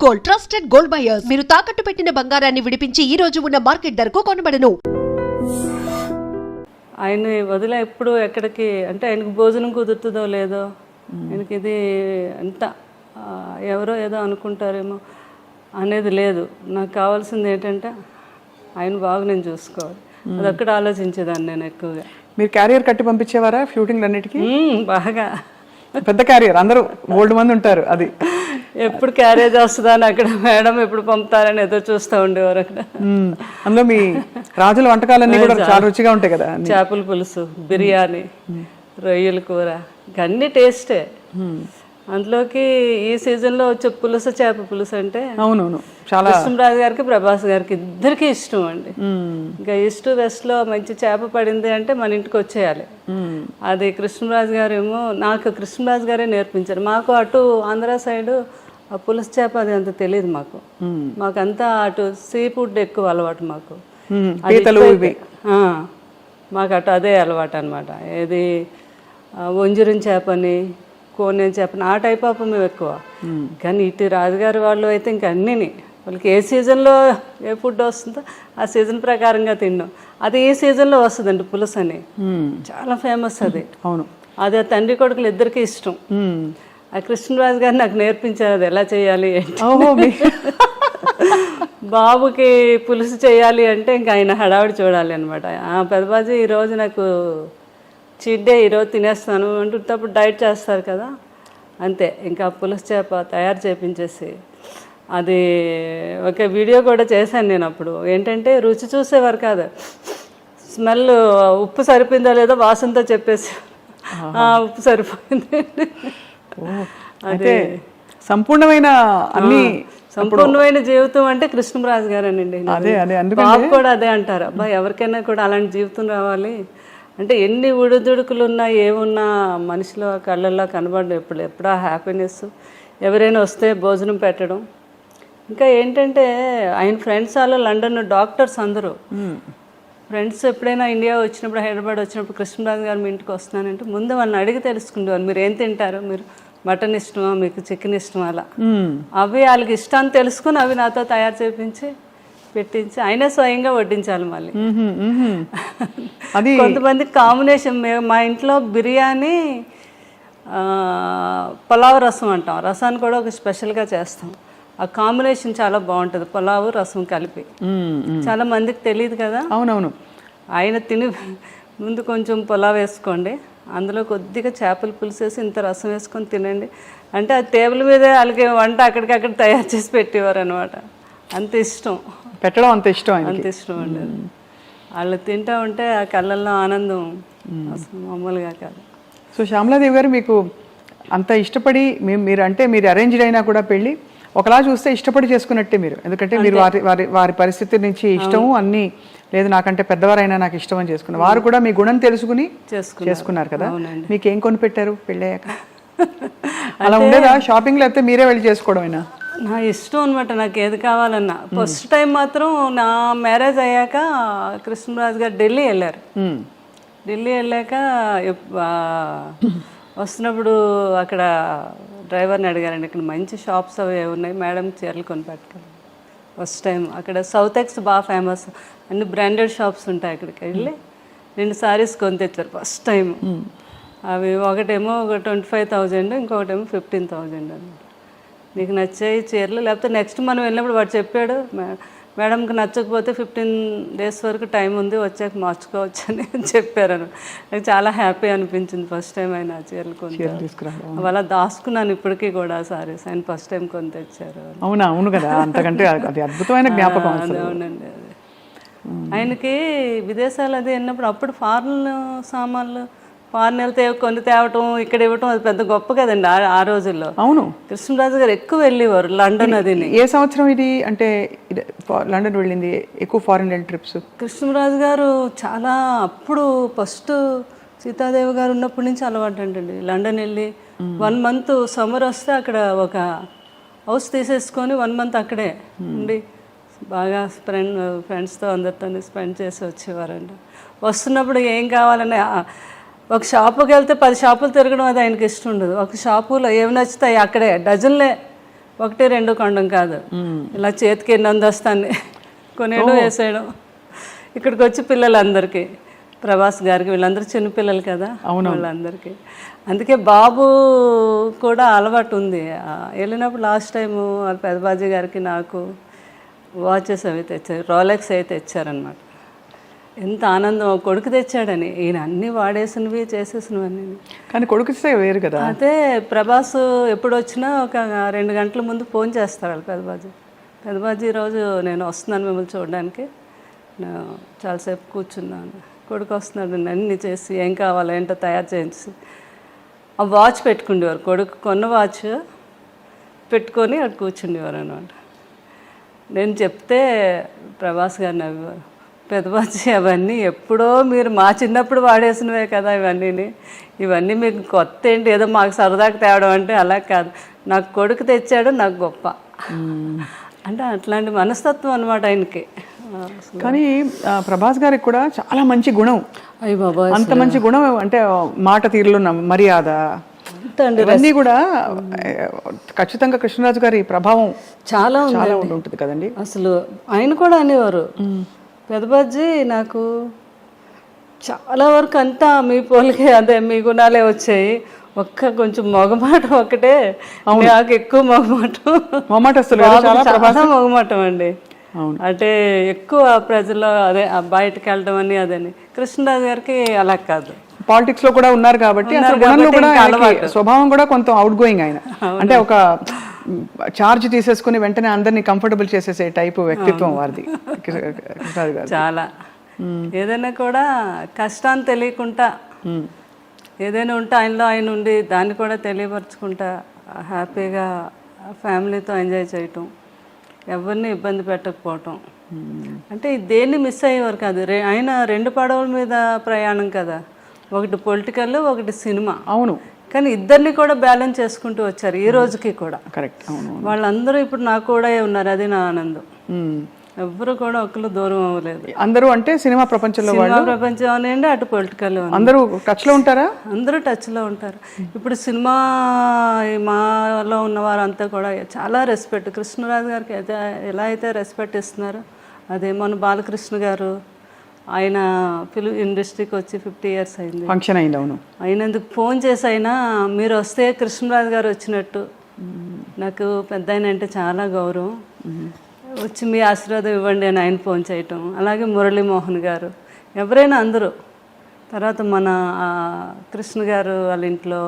Gold, trusted gold buyers. మీరు తాకట్టు పెట్టిన బంగారాన్ని విడిపించి ఈ రోజు ఉన్న మార్కెట్ ధరకు కొనబడను. ఆయన వదిలే ఎప్పుడు ఎక్కడికి అంటే ఆయనకు భోజనం కుదురుతుందో లేదో, ఆయనకి ఇది అంత ఎవరో ఏదో అనుకుంటారేమో అనేది లేదు. నాకు కావాల్సింది ఏంటంటే ఆయన బాగా నేను చూసుకోవాలి, అదొక్కడ ఆలోచించేదాన్ని నేను ఎక్కువగా. మీరు క్యారియర్ కట్టి పంపించేవారా షూటింగ్లు అన్నిటికీ? బాగా పెద్ద క్యారియర్, అందరూ ఓల్డ్ మంది ఉంటారు. అది ఎప్పుడు క్యారేజ్ వస్తుందా అని అక్కడ మేడం ఎప్పుడు పంపుతారని ఎదురు చూస్తూ ఉండేవారు అక్కడ. అందులో మీ రాజుల వంటకాలన్నీ కూడా చాలా రుచిగా ఉంటాయి కదా. చేపల పులుసు, బిర్యానీ, రొయ్యల కూర, అన్ని టేస్టే. అందులోకి ఈ సీజన్లో వచ్చే పులుసు, చేప పులుసు అంటే అవునవును చాలా కృష్ణరాజు గారికి, ప్రభాస్ గారికి ఇద్దరికి ఇష్టం అండి. ఇంకా ఈస్ట్ వెస్ట్ లో మంచి చేప పడింది అంటే మన ఇంటికి వచ్చేయాలి. అది కృష్ణరాజు గారు ఏమో, నాకు కృష్ణరాజు గారే నేర్పించారు. మాకు అటు ఆంధ్ర సైడ్ ఆ పులుసు చేప అది అంత తెలియదు మాకు. మాకంతా అటు సీ ఫుడ్ ఎక్కువ అలవాటు మాకు. మాకు అటు అదే అలవాటు అనమాట. ఏది వంజరం చేపని, కోనేం చేపని, ఆ టైప్ ఆఫ్ మేము ఎక్కువ. కానీ ఇటు రాజుగారి వాళ్ళు అయితే ఇంక అన్నీ వాళ్ళకి ఏ సీజన్లో ఏ ఫుడ్ వస్తుందో ఆ సీజన్ ప్రకారంగా తిన్నాం. అది ఈ సీజన్లో వస్తుందండి పులుసు అని, చాలా ఫేమస్ అది. అవును, అది ఆ తండ్రి కొడుకులు ఇద్దరికి ఇష్టం. ఆ కృష్ణరాజు గారు నాకు నేర్పించారు అది ఎలా చేయాలి ఏంటి. బాబుకి పులుసు చేయాలి అంటే ఇంకా ఆయన హడావిడి చూడాలి అనమాట. పెద్దబాజీ ఈరోజు నాకు చీట్ డే, ఈరోజు తినేస్తాను అంటున్నప్పుడు డైట్ చేస్తారు కదా, అంతే. ఇంకా పులుసు చేప తయారు చేయించేసి అది ఒక వీడియో కూడా చేశాను నేను. అప్పుడు ఏంటంటే రుచి చూసేవారు కాదు, స్మెల్ ఉప్పు సరిపోయిందో లేదో వాసనతో చెప్పేసి ఉప్పు సరిపోయింది. అదే సంపూర్ణమైన అన్ని సంపూర్ణమైన జీవితం అంటే కృష్ణరాజు గారేనండి. బాబు కూడా అదే అంటారు, అబ్బా ఎవరికైనా కూడా అలాంటి జీవితం రావాలి అంటే ఎన్ని ఉడుదుడుకులు ఉన్నా ఏమున్నా మనిషిలో కళ్ళల్లో కనబడడం ఎప్పుడో హ్యాపీనెస్. ఎవరైనా వస్తే భోజనం పెట్టడం. ఇంకా ఏంటంటే ఆయన ఫ్రెండ్స్ వాళ్ళు లండన్ డాక్టర్స్ అందరూ ఫ్రెండ్స్ ఎప్పుడైనా ఇండియా వచ్చినప్పుడు, హైదరాబాద్ వచ్చినప్పుడు కృష్ణరాజు గారు మీ ఇంటికి వస్తున్నానంటే ముందు వాళ్ళని అడిగి తెలుసుకునేవాళ్ళు, మీరు ఏం తింటారు, మీరు మటన్ ఇష్టమా, మీకు చికెన్ ఇష్టమా, అలా అవి వాళ్ళకి ఇష్టాన్ని తెలుసుకుని అవి నాతో తయారు చేయించి పెట్టించి ఆయనే స్వయంగా వడ్డించాలి. మళ్ళీ కొంతమంది కాంబినేషన్, మా ఇంట్లో బిర్యానీ, పులావ్ రసం అంటాం, రసాన్ని కూడా ఒక స్పెషల్గా చేస్తాం. ఆ కాంబినేషన్ చాలా బాగుంటుంది, పులావు రసం కలిపి. చాలా మందికి తెలియదు కదా. అవునవును. ఆయన తిని ముందు కొంచెం పులావ్ వేసుకోండి, అందులో కొద్దిగా చేపల పులుసు వేసి ఇంత రసం వేసుకొని తినండి అంటే ఆ టేబుల్ మీదే వాళ్ళకి వంట అక్కడికక్కడ తయారు చేసి పెట్టేవారు అనమాట. అంత ఇష్టం పెట్టడం, అంత ఇష్టం, అంత ఇష్టం అండి. వాళ్ళు తింటూ ఉంటే ఆ కళ్ళల్లో ఆనందం అసలు మామూలుగా కాదు. సో శ్యామలాదేవి గారు, మీకు అంత ఇష్టపడి మీరు అంటే మీరు అరేంజ్డ్ అయినా కూడా పెళ్ళి ఒకలా చూస్తే ఇష్టపడి చేసుకున్నట్టే మీరు, ఎందుకంటే మీరు వారి పరిస్థితి నుంచి ఇష్టము అన్నీ లేదు, నాకంటే పెద్దవారైనా నాకు ఇష్టం అని చేసుకున్నారు. వారు కూడా మీ గుణం తెలుసుకుని చేసుకున్నారు కదా. మీకేం కొనిపెట్టారు పెళ్ళయ్యాక? అలా ఉండేదా షాపింగ్, లేకపోతే మీరే వెళ్ళి చేసుకోవడమేనా? నా ఇష్టం అనమాట, నాకు ఏది కావాలన్నా. ఫస్ట్ టైం మాత్రం నా మ్యారేజ్ అయ్యాక కృష్ణరాజు గారు ఢిల్లీ వెళ్ళారు. ఢిల్లీ వెళ్ళాక వస్తున్నప్పుడు అక్కడ డ్రైవర్ని అడిగారండి, ఇక్కడ మంచి షాప్స్ అవి ఉన్నాయి మేడం, చీరలు కొని పెట్టుకోవాలి. ఫస్ట్ టైం అక్కడ సౌత్ ఎక్స్ బాగా ఫేమస్, అన్ని బ్రాండెడ్ షాప్స్ ఉంటాయి. అక్కడికి వెళ్ళి 2 సారీస్ కొని తెచ్చారు ఫస్ట్ టైం. అవి ఒకటేమో 25,000, ఇంకొకటేమో 15,000 అన్నమాట. నీకు నచ్చాయి చీరలు, లేకపోతే నెక్స్ట్ మనం వెళ్ళినప్పుడు వాడు చెప్పాడు, మేడంకి నచ్చకపోతే 15 days వరకు టైం ఉంది, వచ్చాక మార్చుకోవచ్చు అని చెప్పారు. నాకు చాలా హ్యాపీ అనిపించింది ఫస్ట్ టైం ఆయన చీరలు కొని తీసుకురావడం. అలా దాచుకున్నాను ఇప్పటికీ కూడా సారీస్, ఆయన ఫస్ట్ టైం కొని తెచ్చారు. అవునా? అవును కదా, అంతకంటే అది అద్భుతమైన జ్ఞాపకం. అవునండి. ఆయనకి విదేశాలు అది వెళ్ళినప్పుడు అప్పుడు ఫారెన్ సామాన్లు, ఫారెన్ వెళ్తే కొన్ని తేవటం, ఇక్కడ ఇవ్వటం, అది పెద్ద గొప్ప కదండి ఆ రోజుల్లో. అవును, కృష్ణరాజు గారు ఎక్కువ వెళ్ళేవారు లండన్. అది ఏ సంవత్సరం ఇది అంటే లండన్ వెళ్ళింది ఎక్కువ ఫారెన్ ట్రిప్స్? కృష్ణరాజు గారు చాలా అప్పుడు ఫస్ట్ సీతాదేవి గారు ఉన్నప్పటి నుంచి అలవాటు అంటండి. లండన్ వెళ్ళి 1 month సమ్మర్ వస్తే అక్కడ ఒక హౌస్ తీసేసుకొని 1 month అక్కడే ఉండి బాగా ఫ్రెండ్స్తో అందరితో స్పెండ్ చేసి వచ్చేవారండి. వస్తున్నప్పుడు ఏం కావాలని ఒక షాపుకి వెళ్తే 10 షాపులు తిరగడం అది ఆయనకి ఇష్టం ఉండదు. ఒక షాపులో ఏమి నచ్చుతాయి అక్కడే డజన్లే ఒకటి రెండు కొండం కాదు, ఇలా చేతికి ఎన్ని అందొస్తాను కొనేయడం వేసేయడం. ఇక్కడికి వచ్చి పిల్లలందరికీ, ప్రభాస్ గారికి, వీళ్ళందరూ చిన్నపిల్లలు కదా వాళ్ళందరికీ. అందుకే బాబు కూడా అలవాటు ఉంది. వెళ్ళినప్పుడు లాస్ట్ టైము వాళ్ళ పెదబాజీ గారికి నాకు వాచెస్ అవి తెచ్చారు, రోలెక్స్ అవి తెచ్చారనమాట. ఎంత ఆనందం, కొడుకు తెచ్చాడని. ఈయన అన్నీ వాడేసినవి చేసేసినవన్నీ. కానీ కొడుకు వేరు కదా. అదే ప్రభాస్ ఎప్పుడు వచ్చినా ఒక 2 గంటల ముందు ఫోన్ చేస్తారు వాళ్ళు పెదబాజీ ఈరోజు నేను వస్తున్నాను మిమ్మల్ని చూడడానికి, చాలాసేపు కూర్చున్నాను, కొడుకు వస్తున్నాడు, అన్నీ చేసి ఏం కావాలో ఏంటో తయారు చేసి ఆ వాచ్ పెట్టుకుండేవారు. కొడుకు కొన్న వాచ్ పెట్టుకొని అక్కడ కూర్చుండేవారు అనమాట. నేను చెప్తే ప్రభాస్ గారు నవ్వేవారు, పెదబాజీ అవన్నీ ఎప్పుడో మీరు మా చిన్నప్పుడు వాడేసినవే కదా ఇవన్నీ మీకు కొత్త ఏంటి, ఏదో మాకు సరదాగా తేవడం అంటే అలా కాదు, నాకు కొడుకు తెచ్చాడు నాకు గొప్ప అంటే అట్లాంటి మనస్తత్వం అనమాట ఆయనకి. కానీ ప్రభాస్ గారికి కూడా చాలా మంచి గుణం. అయ్యి బాబా, అంత మంచి గుణం అంటే మాట తీరులో మర్యాద ఇవన్నీ కూడా ఖచ్చితంగా కృష్ణరాజు గారి ప్రభావం చాలా ఉంటుంది కదండి. అసలు ఆయన కూడా అనేవారు, పెదబాజీ నాకు చాలా వరకు అంతా మీ పోలికే, అదే మీ గుణాలే వచ్చాయి, కొంచెం మొగమాటం ఒకటే నాకు ఎక్కువ మొగమాటం అండి. అంటే ఎక్కువ ప్రజల్లో అదే బయటకు వెళ్ళడం అని అదని. కృష్ణరాజు గారికి అలా కాదు, పాలిటిక్స్ లో కూడా ఉన్నారు కాబట్టి స్వభావం కూడా కొంత అవుట్ గోయింగ్ ఆయన. అంటే ఒక చార్జ్ తీసేసుకుని వెంటనే అందరినీ కంఫర్టబుల్ చేసేసే టైపు వ్యక్తిత్వం వారిది కృష్ణరాజు గారు. చాలా ఏదైనా కూడా కష్టాన్ని తెలియకుండా ఏదైనా ఉంటే ఆయనలో ఆయన ఉండి దాన్ని కూడా తెలియపరచుకుంటా హ్యాపీగా ఫ్యామిలీతో ఎంజాయ్ చేయటం, ఎవరిని ఇబ్బంది పెట్టకపోవటం. అంటే దేన్ని మిస్ అయ్యేవారు కాదు. ఆయన 2 పడవల మీద ప్రయాణం కదా, ఒకటి పొలిటికల్, ఒకటి సినిమా. అవును, కానీ ఇద్దరిని కూడా బ్యాలెన్స్ చేసుకుంటూ వచ్చారు ఈ రోజుకి కూడా. కరెక్ట్. వాళ్ళందరూ ఇప్పుడు నాకు కూడా ఉన్నారు, అది నా ఆనందం. ఎవ్వరు కూడా ఒకరు దూరం అవ్వలేదు. అందరూ అంటే సినిమా ప్రపంచంలో ప్రపంచం అనండి, అటు పొలిటికల్ అందరూ టచ్ లో ఉంటారా? అందరూ టచ్ లో ఉంటారు. ఇప్పుడు సినిమా మాలో ఉన్న వారంతా కూడా చాలా రెస్పెక్ట్, కృష్ణరాజు గారికి అయితే ఎలా అయితే రెస్పెక్ట్ ఇస్తున్నారు అదే. మన బాలకృష్ణ గారు ఆయన ఫిల్మ్ ఇండస్ట్రీకి వచ్చి 50 years అయింది, ఫంక్షన్ అయింది. అవును, అయినందుకు ఫోన్ చేసి అయినా మీరు వస్తే కృష్ణరాజు గారు వచ్చినట్టు, నాకు పెద్ద ఆయన అంటే చాలా గౌరవం, వచ్చి మీ ఆశీర్వాదం ఇవ్వండి అని ఆయన ఫోన్ చేయటం. అలాగే మురళీమోహన్ గారు, ఎవరైనా అందరూ. తర్వాత మన కృష్ణ గారు వాళ్ళ ఇంట్లో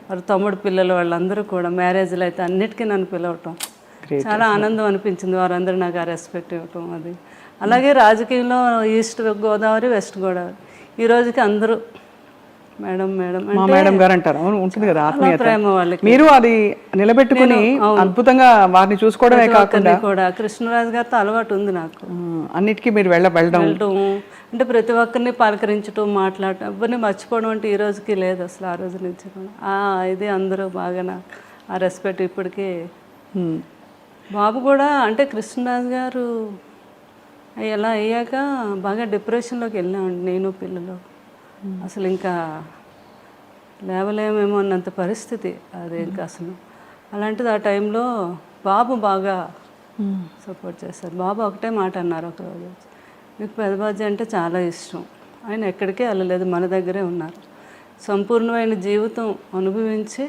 వాళ్ళ తమ్ముడు పిల్లలు వాళ్ళందరూ కూడా మ్యారేజ్లు అయితే అన్నిటికీ నన్ను పిలవటం చాలా ఆనందం అనిపించింది. వారందరూ నాకు ఆ రెస్పెక్ట్ ఇవ్వటం అది. అలాగే రాజకీయంలో ఈస్ట్ గోదావరి, వెస్ట్ గోదావరి, ఈ రోజుకి అందరూ మేడం మేడం మేడం గారు అంటారు. అవును, ఉంటుంది కదా ఆత్మీయత, ప్రేమ వాళ్ళకి. మీరు అది నిలబెట్టుకుని అద్భుతంగా వారిని చూసుకోవడమే కాకుండా కూడా కృష్ణరాజు గారితో అలవాటు ఉంది నాకు. అన్నిటికీ మీరు వెళ్ళడం అంటే ప్రతి ఒక్కరిని పలకరించడం, మాట్లాడటం, ఎవరిని మర్చిపోవడం అంటే ఈ రోజుకి లేదు అసలు. ఆ రోజు నుంచి కూడా ఇది అందరూ బాగా ఆ రెస్పెక్ట్ ఇప్పటికీ. బాబు కూడా అంటే కృష్ణరాజు గారు ఎలా అయ్యాక బాగా డిప్రెషన్లోకి వెళ్ళామండి నేను పిల్లలు. అసలు ఇంకా లేవలేమేమో అన్నంత పరిస్థితి అది ఇంకా అసలు. అలాంటిది ఆ టైంలో బాబు బాగా సపోర్ట్ చేశారు. బాబు ఒకటే మాట అన్నారు ఒకరోజు, మీకు పెదబాజీ అంటే చాలా ఇష్టం, ఆయన ఎక్కడికే వెళ్ళలేదు, మన దగ్గరే ఉన్నారు, సంపూర్ణమైన జీవితం అనుభవించి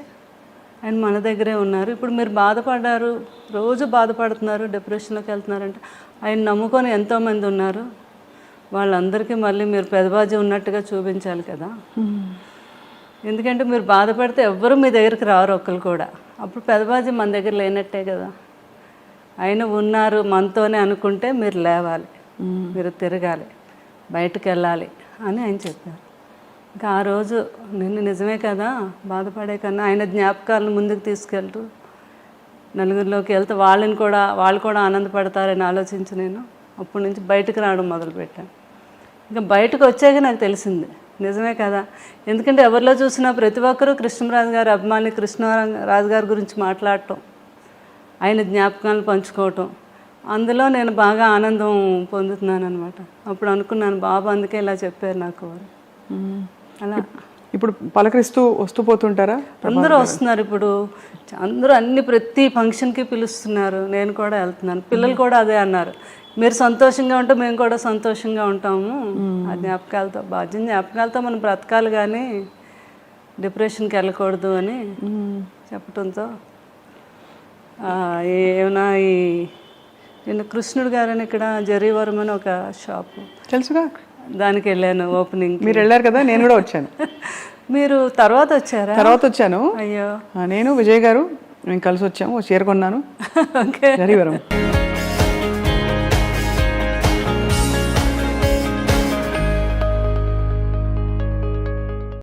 ఆయన మన దగ్గరే ఉన్నారు. ఇప్పుడు మీరు బాధపడ్డారు, రోజు బాధపడుతున్నారు, డిప్రెషన్లోకి వెళ్తున్నారంటే ఆయన నమ్ముకొని ఎంతోమంది ఉన్నారు, వాళ్ళందరికీ మళ్ళీ మీరు పెదబాజీ ఉన్నట్టుగా చూపించాలి కదా. ఎందుకంటే మీరు బాధపడితే ఎవ్వరూ మీ దగ్గరికి రారు ఒక్కరు కూడా. అప్పుడు పెదబాజీ మన దగ్గర లేనట్టే కదా. ఆయన ఉన్నారు మనతోనే అనుకుంటే మీరు లేవాలి, మీరు తిరగాలి, బయటకు వెళ్ళాలి అని ఆయన చెప్పారు. ఇంకా ఆ రోజు నిజమే కదా, బాధపడే కన్నా ఆయన జ్ఞాపకాలను ముందుకు తీసుకెళ్తూ నలుగురిలోకి వెళ్తే వాళ్ళు కూడా ఆనందపడతారని ఆలోచించి నేను అప్పటి నుంచి బయటకు రావడం మొదలుపెట్టాను. ఇంకా బయటకు వచ్చాక నాకు తెలిసింది నిజమే కదా. ఎందుకంటే ఎవరిలో చూసినా ప్రతి ఒక్కరూ కృష్ణరాజు గారి అభిమాని, కృష్ణరాజు గారి గురించి మాట్లాడటం, ఆయన జ్ఞాపకాలను పంచుకోవటం, అందులో నేను బాగా ఆనందం పొందుతున్నాను అనమాట. అప్పుడు అనుకున్నాను బాబు అందుకే ఇలా చెప్పారు నాకు. అలా ఇప్పుడు పలకరిస్తూ వస్తూ పోతుంటారా? అందరూ వస్తున్నారు ఇప్పుడు, అందరూ ప్రతి ఫంక్షన్కి పిలుస్తున్నారు, నేను కూడా వెళ్తున్నాను. పిల్లలు కూడా అదే అన్నారు, మీరు సంతోషంగా ఉంటే మేము కూడా సంతోషంగా ఉంటాము. ఆ జ్ఞాపకాలతో మనం బ్రతకాలి కానీ డిప్రెషన్కి వెళ్ళకూడదు అని చెప్పడంతో ఏమైనా నిన్న కృష్ణుడు గారని ఇక్కడ జరీవరం అని ఒక షాపు తెలుసుగా, దానికి వెళ్ళాను ఓపెనింగ్. మీరు వెళ్ళారు కదా, నేను కూడా వచ్చాను. మీరు తర్వాత వచ్చారా? తర్వాత వచ్చాను. అయ్యో, నేను విజయ్ గారు మేము కలిసి వచ్చాము, చీర కొన్నాను. ఓకే. జరీవరం.